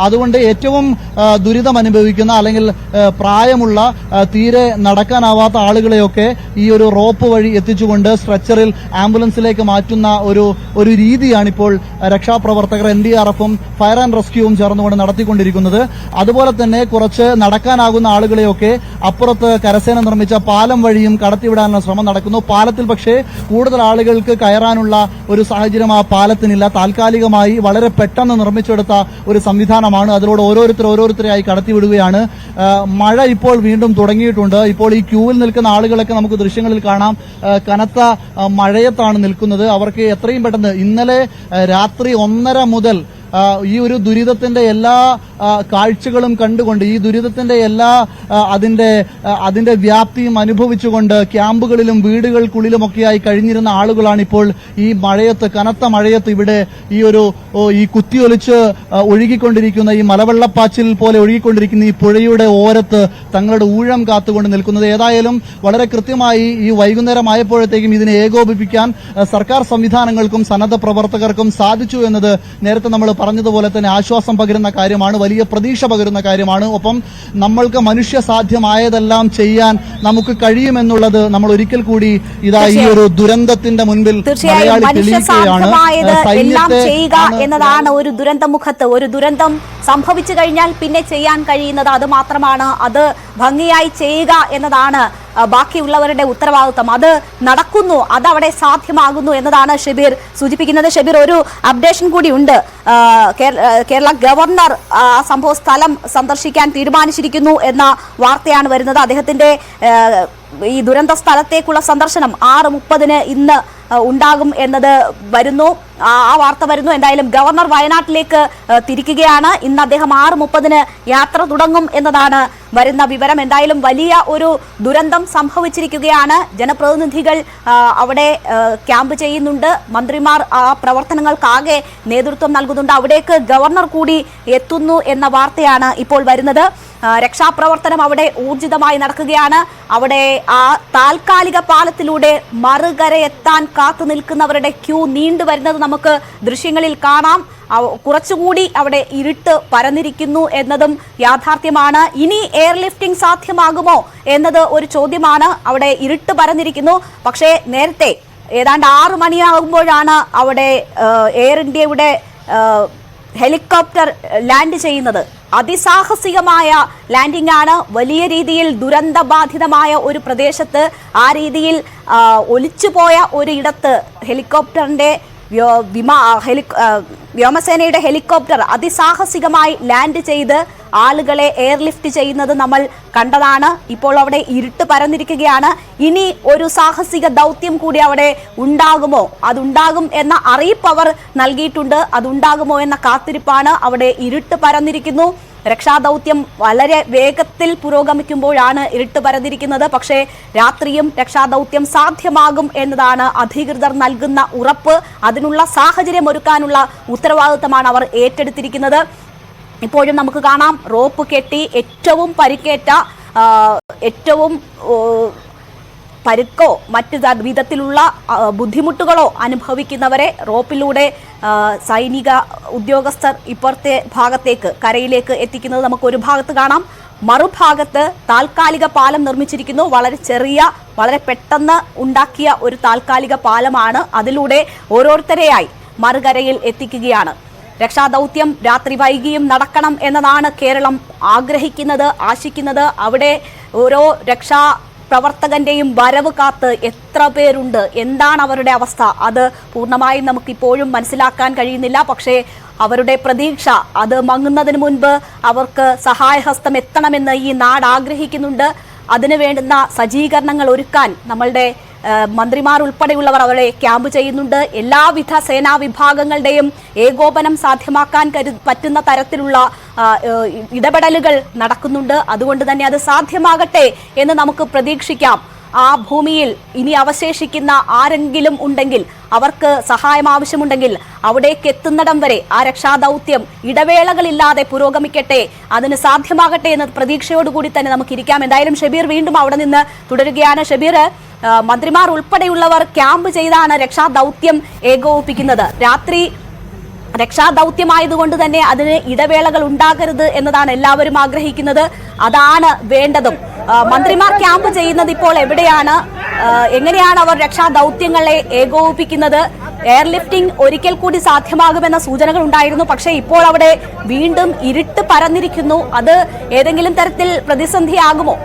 അതുകൊണ്ട് ഏറ്റവും ദുരിതം അനുഭവിക്കുന്ന അല്ലെങ്കിൽ പ്രായമുള്ള തീരെ നടക്കാനാവാത്ത ആളുകളെയൊക്കെ ഈ ഒരു റോപ്പ് വഴി എത്തിച്ചുകൊണ്ട് സ്ട്രെച്ചറിൽ ആംബുലൻസിലേക്ക് മാറ്റുന്ന ഒരു രീതിയാണ് ഇപ്പോൾ രക്ഷാപ്രവർത്തകർ NDRF-ഉം ഫയർ ആൻഡ് റെസ്ക്യൂവും ചേർന്നുകൊണ്ട് നടത്തിക്കൊണ്ടിരിക്കുന്നത്. അതുപോലെ തന്നെ കുറച്ച് നടക്കാനാകുന്ന ആളുകളെയൊക്കെ അപ്പുറത്ത് കരസേന നിർമ്മിച്ച പാലം വഴിയും കടത്തിവിടാനുള്ള ശ്രമം നടക്കുന്നു. പാലത്തിൽ പക്ഷേ കൂടുതൽ ആളുകൾക്ക് കയറാനുള്ള ഒരു സാഹചര്യം ആ പാലത്തിനില്ല. താൽക്കാലികമായി വളരെ പെട്ടെന്ന് നിർമ്മിച്ചെടുത്ത ഒരു സംവിധാനമാണ്. അതിലൂടെ ഓരോരുത്തരെയായി കടത്തിവിടുകയാണ്. മഴ ഇപ്പോൾ വീണ്ടും തുടങ്ങിയിട്ടുണ്ട്. ഇപ്പോൾ ഈ ക്യൂവിൽ നിൽക്കുന്ന ആളുകളൊക്കെ നമുക്ക് ദൃശ്യങ്ങളിൽ കാണാം. കനത്ത മഴയത്താണ് നിൽക്കുന്നത്. അവർക്ക് എത്രയും പെട്ടെന്ന് ഇന്നലെ രാത്രി 1:30 മുതൽ ഈ ഒരു ദുരിതത്തിന്റെ എല്ലാ കാഴ്ചകളും കണ്ടുകൊണ്ട് ഈ ദുരിതത്തിന്റെ എല്ലാ അതിന്റെ വ്യാപ്തിയും അനുഭവിച്ചുകൊണ്ട് ക്യാമ്പുകളിലും വീടുകൾക്കുള്ളിലുമൊക്കെയായി കഴിഞ്ഞിരുന്ന ആളുകളാണ് ഇപ്പോൾ ഈ മഴയത്ത്, കനത്ത മഴയത്ത് ഇവിടെ ഈ കുത്തിയൊലിച്ച് ഒഴുകിക്കൊണ്ടിരിക്കുന്ന ഈ മലവെള്ളപ്പാച്ചിൽ പോലെ ഒഴുകിക്കൊണ്ടിരിക്കുന്ന ഈ പുഴയുടെ ഓരത്ത് തങ്ങളുടെ ഊഴം കാത്തുകൊണ്ട് നിൽക്കുന്നത്. ഏതായാലും വളരെ കൃത്യമായി ഈ വൈകുന്നേരം ആയപ്പോഴത്തേക്കും ഇതിനെ ഏകോപിപ്പിക്കാൻ സർക്കാർ സംവിധാനങ്ങൾക്കും സന്നദ്ധ പ്രവർത്തകർക്കും സാധിച്ചു എന്നത് നേരത്തെ നമ്മൾ പറഞ്ഞതുപോലെ തന്നെ ആശ്വാസം പകരുന്ന കാര്യമാണ്, വലിയ പ്രതീക്ഷ പകരുന്ന കാര്യമാണ്. ഒപ്പം നമ്മൾക്ക് മനുഷ്യ സാധ്യമായതെല്ലാം ചെയ്യാൻ നമുക്ക് കഴിയുമെന്നുള്ളത് നമ്മൾ ഒരിക്കൽ കൂടി ഇതാ ഈ ഒരു ദുരന്തത്തിന്റെ മുൻപിൽ എന്നതാണ് ഒരു ദുരന്തമുഖത്ത്. ഒരു ദുരന്തം സംഭവിച്ചു കഴിഞ്ഞാൽ പിന്നെ ചെയ്യാൻ കഴിയുന്നത് അത് മാത്രമാണ്. അത് ഭംഗിയായി ചെയ്യുക എന്നതാണ് ബാക്കിയുള്ളവരുടെ ഉത്തരവാദിത്വം. അത് നടക്കുന്നു, അതവിടെ സാധ്യമാകുന്നു എന്നതാണ് ഷബീർ സൂചിപ്പിക്കുന്നത്. ഷബീർ, ഒരു അപ്ഡേഷൻ കൂടി ഉണ്ട്. കേരള ഗവർണർ സംഭവ സ്ഥലം സന്ദർശിക്കാൻ തീരുമാനിച്ചിരിക്കുന്നു എന്ന വാർത്തയാണ് വരുന്നത്. അദ്ദേഹത്തിന്റെ ഈ ദുരന്ത സ്ഥലത്തേക്കുള്ള സന്ദർശനം 6:30 ഇന്ന് ഉണ്ടാകും എന്നത് വരുന്നു, ആ വാർത്ത വരുന്നു. എന്തായാലും ഗവർണർ വയനാട്ടിലേക്ക് തിരിക്കുകയാണ്. ഇന്ന് അദ്ദേഹം 6:30 യാത്ര തുടങ്ങും എന്നതാണ് വരുന്ന വിവരം. എന്തായാലും വലിയ ഒരു ദുരന്തം സംഭവിച്ചിരിക്കുകയാണ്. ജനപ്രതിനിധികൾ അവിടെ ക്യാമ്പ് ചെയ്യുന്നുണ്ട്. മന്ത്രിമാർ ആ പ്രവർത്തനങ്ങൾക്കാകെ നേതൃത്വം നൽകുന്നുണ്ട്. അവിടേക്ക് ഗവർണർ കൂടി എത്തുന്നു എന്ന വാർത്തയാണ് ഇപ്പോൾ വരുന്നത്. രക്ഷാപ്രവർത്തനം അവിടെ ഊർജിതമായി നടക്കുകയാണ്. അവിടെ ആ താൽക്കാലിക പാലത്തിലൂടെ മറുകരയെത്താൻ കാത്തു നിൽക്കുന്നവരുടെ ക്യൂ നീണ്ടു വരുന്നത് നമുക്ക് ദൃശ്യങ്ങളിൽ കാണാം. കുറച്ചുകൂടി അവിടെ ഇരുട്ട് പരന്നിരിക്കുന്നു എന്നതും യാഥാർത്ഥ്യമാണ്. ഇനി എയർലിഫ്റ്റിംഗ് സാധ്യമാകുമോ എന്നത് ഒരു ചോദ്യമാണ്. അവിടെ ഇരുട്ട് പരന്നിരിക്കുന്നു. പക്ഷേ നേരത്തെ ഏതാണ്ട് 6 മണിയാകുമ്പോഴാണ് അവിടെ എയർ ഇന്ത്യയുടെ ഹെലികോപ്റ്റർ ലാൻഡ് ചെയ്യുന്നത്. അതിസാഹസികമായ ലാൻഡിംഗ് ആണ്. വലിയ രീതിയിൽ ദുരന്തബാധിതമായ ഒരു പ്രദേശത്ത്, ആ രീതിയിൽ ഒലിച്ചുപോയ ഒരിടത്ത് ഹെലികോപ്റ്ററിന്റെ വ്യോമസേനയുടെ ഹെലികോപ്റ്റർ അതിസാഹസികമായി ലാൻഡ് ചെയ്ത് ആളുകളെ എയർലിഫ്റ്റ് ചെയ്യുന്നത് നമ്മൾ കണ്ടതാണ്. ഇപ്പോൾ അവിടെ ഇരുട്ട് പരന്നിരിക്കുകയാണ്. ഇനി ഒരു സാഹസിക ദൗത്യം കൂടി അവിടെ ഉണ്ടാകുമോ? അതുണ്ടാകും എന്ന അറിയിപ്പ് അവർ നൽകിയിട്ടുണ്ട്. അതുണ്ടാകുമോ എന്ന കാത്തിരിപ്പാണ്. അവിടെ ഇരുട്ട് പരന്നിരിക്കുന്നു. രക്ഷാദൗത്യം വളരെ വേഗത്തിൽ പുരോഗമിക്കുമ്പോഴാണ് ഇരുട്ട് പരന്നിരിക്കുന്നത്. പക്ഷേ രാത്രിയും രക്ഷാദൗത്യം സാധ്യമാകും എന്നതാണ് അധികൃതർ നൽകുന്ന ഉറപ്പ്. അതിനുള്ള സാഹചര്യം ഒരുക്കാനുള്ള ഉത്തരവാദിത്തമാണ് അവർ ഏറ്റെടുത്തിരിക്കുന്നത്. ഇപ്പോഴും നമുക്ക് കാണാം, റോപ്പ് കെട്ടി ഏറ്റവും പരിക്കേറ്റ, ഏറ്റവും പരുക്കോ മറ്റു വിധത്തിലുള്ള ബുദ്ധിമുട്ടുകളോ അനുഭവിക്കുന്നവരെ റോപ്പിലൂടെ സൈനിക ഉദ്യോഗസ്ഥർ ഇപ്പുറത്തെ ഭാഗത്തേക്ക്, കരയിലേക്ക് എത്തിക്കുന്നത് നമുക്ക് ഒരു ഭാഗത്ത് കാണാം. മറുഭാഗത്ത് താൽക്കാലിക പാലം നിർമ്മിച്ചിരിക്കുന്നു. വളരെ ചെറിയ, വളരെ പെട്ടെന്ന് ഉണ്ടാക്കിയ ഒരു താൽക്കാലിക പാലമാണ്. അതിലൂടെ ഓരോരുത്തരെയായി മറുകരയിൽ എത്തിക്കുകയാണ്. രക്ഷാദൗത്യം രാത്രി വൈകിയും നടക്കണം എന്നതാണ് കേരളം ആഗ്രഹിക്കുന്നത്, ആശിക്കുന്നത്. അവിടെ ഓരോ രക്ഷാ പ്രവർത്തകന്റെയും വരവ് കാത്ത് എത്ര പേരുണ്ട്, എന്താണ് അവരുടെ അവസ്ഥ, അത് പൂർണ്ണമായും നമുക്കിപ്പോഴും മനസ്സിലാക്കാൻ കഴിയുന്നില്ല. പക്ഷേ അവരുടെ പ്രതീക്ഷ അത് മങ്ങുന്നതിന് മുൻപ് അവർക്ക് സഹായഹസ്തം എത്തണമെന്ന് ഈ നാട് ആഗ്രഹിക്കുന്നുണ്ട്. അതിനു വേണ്ടുന്ന സജ്ജീകരണങ്ങൾ ഒരുക്കാൻ നമ്മളുടെ മന്ത്രിമാർ ഉൾപ്പെടെയുള്ളവർ അവിടെ ക്യാമ്പ് ചെയ്യുന്നുണ്ട്. എല്ലാവിധ സേനാ വിഭാഗങ്ങളുടെയും ഏകോപനം സാധ്യമാക്കാൻ പറ്റുന്ന തരത്തിലുള്ള ഇടപെടലുകൾ നടക്കുന്നുണ്ട്. അതുകൊണ്ട് തന്നെ അത് സാധ്യമാകട്ടെ എന്ന് നമുക്ക് പ്രതീക്ഷിക്കാം. ആ ഭൂമിയിൽ ഇനി അവശേഷിക്കുന്ന ആരെങ്കിലും ഉണ്ടെങ്കിൽ, അവർക്ക് സഹായം ആവശ്യമുണ്ടെങ്കിൽ അവിടേക്ക് എത്തുന്നിടം വരെ ആ രക്ഷാദൗത്യം ഇടവേളകളില്ലാതെ പുരോഗമിക്കട്ടെ, അതിന് സാധ്യമാകട്ടെ എന്ന പ്രതീക്ഷയോടുകൂടി തന്നെ നമുക്ക് ഇരിക്കാം. എന്തായാലും ഷബീർ വീണ്ടും അവിടെ നിന്ന് തുടരുകയാണ്. ഷബീർ, മന്ത്രിമാർ ഉൾപ്പെടെയുള്ളവർ ക്യാമ്പ് ചെയ്താണ് രക്ഷാദൗത്യം ഏകോപിപ്പിക്കുന്നത്. രാത്രി രക്ഷാദൌത്യമായതുകൊണ്ട് തന്നെ അതിന് ഇടവേളകൾ ഉണ്ടാകരുത് എന്നതാണ് എല്ലാവരും ആഗ്രഹിക്കുന്നത്. അതാണ് വേണ്ടതും. മന്ത്രിമാർ ക്യാമ്പ് ചെയ്യുന്നത് ഇപ്പോൾ എവിടെയാണ്? എങ്ങനെയാണ് അവർ രക്ഷാദൌത്യങ്ങളെ ഏകോപിപ്പിക്കുന്നത്? എയർലിഫ്റ്റിംഗ് ഒരിക്കൽ കൂടി സാധ്യമാകുമെന്ന സൂചനകൾ ഉണ്ടായിരുന്നു. പക്ഷേ ഇപ്പോൾ അവിടെ വീണ്ടും ഇരുട്ട് പരന്നിരിക്കുന്നു. അത് ഏതെങ്കിലും തരത്തിൽ പ്രതിസന്ധിയാകുമോ?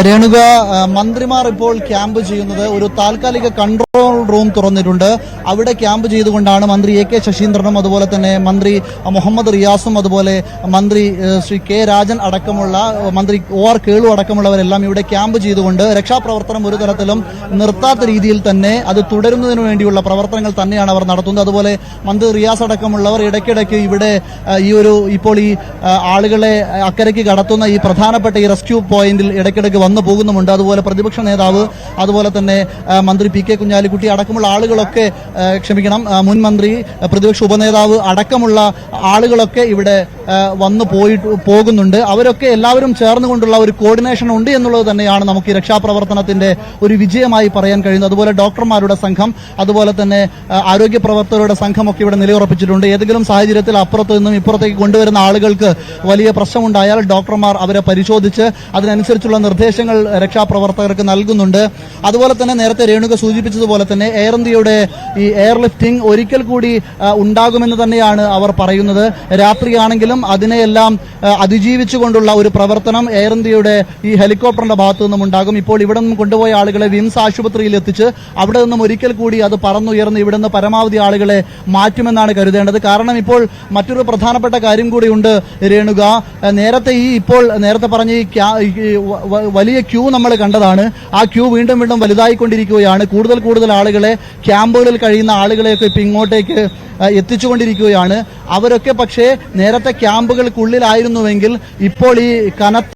രേണുക, മന്ത്രിമാർ ഇപ്പോൾ ക്യാമ്പ് ചെയ്യുന്നത് ഒരു താൽക്കാലിക കൺട്രോൾ റൂം തുറന്നിട്ടുണ്ട്. അവിടെ ക്യാമ്പ് ചെയ്തുകൊണ്ടാണ് മന്ത്രി AK ശശീന്ദ്രനും അതുപോലെ തന്നെ മന്ത്രി മുഹമ്മദ് റിയാസും അതുപോലെ മന്ത്രി ശ്രീ K രാജൻ അടക്കമുള്ള മന്ത്രി OR കേളു അടക്കമുള്ളവരെല്ലാം ഇവിടെ ക്യാമ്പ് ചെയ്തുകൊണ്ട് രക്ഷാപ്രവർത്തനം ഒരു തരത്തിലും നിർത്താത്ത രീതിയിൽ തന്നെ അത് തുടരുന്നതിന് വേണ്ടിയുള്ള പ്രവർത്തനങ്ങൾ തന്നെയാണ് അവർ നടത്തുന്നത്. അതുപോലെ മന്ത്രി റിയാസ് അടക്കമുള്ളവർ ഇടയ്ക്കിടയ്ക്ക് ഇവിടെ ഇപ്പോൾ ഈ ആളുകളെ അക്കരയ്ക്ക് കടത്തുന്ന ഈ പ്രധാനപ്പെട്ട ഈ റെസ്ക്യൂ പോയിന്റിൽ ഇടയ്ക്കിടയ്ക്ക് വന്നു പോകുന്നുമുണ്ട്. അതുപോലെ പ്രതിപക്ഷ നേതാവ് അതുപോലെ തന്നെ മന്ത്രി PK കുഞ്ഞാലിക്കുട്ടി അടക്കമുള്ള ആളുകളൊക്കെ മുൻ മന്ത്രി പ്രതിപക്ഷ ഉപനേതാവ് അടക്കമുള്ള ആളുകളൊക്കെ ഇവിടെ വന്നു പോകുന്നുണ്ട്. അവരൊക്കെ എല്ലാവരും ചേർന്നുകൊണ്ടുള്ള ഒരു കോർഡിനേഷൻ ഉണ്ട് എന്നുള്ളത് തന്നെയാണ് നമുക്ക് ഈ രക്ഷാപ്രവർത്തനത്തിന്റെ ഒരു വിജയമായി പറയാൻ കഴിയുന്നത്. അതുപോലെ ഡോക്ടർമാരുടെ സംഘം അതുപോലെ തന്നെ ആരോഗ്യ പ്രവർത്തകരുടെ സംഘമൊക്കെ ഇവിടെ നിലയുറപ്പിച്ചിട്ടുണ്ട്. ഏതെങ്കിലും സാഹചര്യത്തിൽ അപ്പുറത്ത് നിന്നും ഇപ്പുറത്തേക്ക് കൊണ്ടുവരുന്ന ആളുകൾക്ക് വലിയ പ്രശ്നമുണ്ടായാൽ ഡോക്ടർമാർ അവരെ പരിശോധിച്ച് അതിനനുസരിച്ചുള്ള നിർദ്ദേശങ്ങൾ രക്ഷാപ്രവർത്തകർക്ക് നൽകുന്നുണ്ട്. അതുപോലെ തന്നെ നേരത്തെ രേണുക സൂചിപ്പിച്ചതുപോലെ തന്നെ എയർ ഇന്ത്യയുടെ ഈ എയർലിഫ്റ്റിംഗ് ഒരിക്കൽ കൂടി ഉണ്ടാകുമെന്ന് തന്നെയാണ് അവർ പറയുന്നത്. രാത്രിയാണെങ്കിലും അതിനെയെല്ലാം അതിജീവിച്ചുകൊണ്ടുള്ള ഒരു പ്രവർത്തനം എയർ ഇന്ത്യയുടെ ഈ ഹെലികോപ്റ്ററിന്റെ ഭാഗത്തു നിന്നും ഉണ്ടാകും. ഇപ്പോൾ ഇവിടെ നിന്നും കൊണ്ടുപോയ ആളുകളെ വിംസ് ആശുപത്രിയിൽ എത്തിച്ച് അവിടെ നിന്നും ഒരിക്കൽ കൂടി അത് പറന്നുയർന്ന് ഇവിടെ നിന്ന് പരമാവധി ആളുകളെ മാറ്റുമെന്നാണ് കരുതേണ്ടത്. കാരണം ഇപ്പോൾ മറ്റൊരു പ്രധാനപ്പെട്ട കാര്യം കൂടിയുണ്ട് രേണുക. നേരത്തെ പറഞ്ഞ ഈ വലിയ ക്യൂ നമ്മൾ കണ്ടതാണ്. ആ ക്യൂ വീണ്ടും വീണ്ടും വലുതായിക്കൊണ്ടിരിക്കുകയാണ്. കൂടുതൽ ആളുകളെ ക്യാമ്പുകളിൽ കഴിയുന്ന ആളുകളെയൊക്കെ ഇപ്പൊ ഇങ്ങോട്ടേക്ക് എത്തിച്ചുകൊണ്ടിരിക്കുകയാണ്. അവരൊക്കെ പക്ഷേ നേരത്തെ ക്യാമ്പുകൾക്കുള്ളിലായിരുന്നുവെങ്കിൽ ഇപ്പോൾ ഈ കനത്ത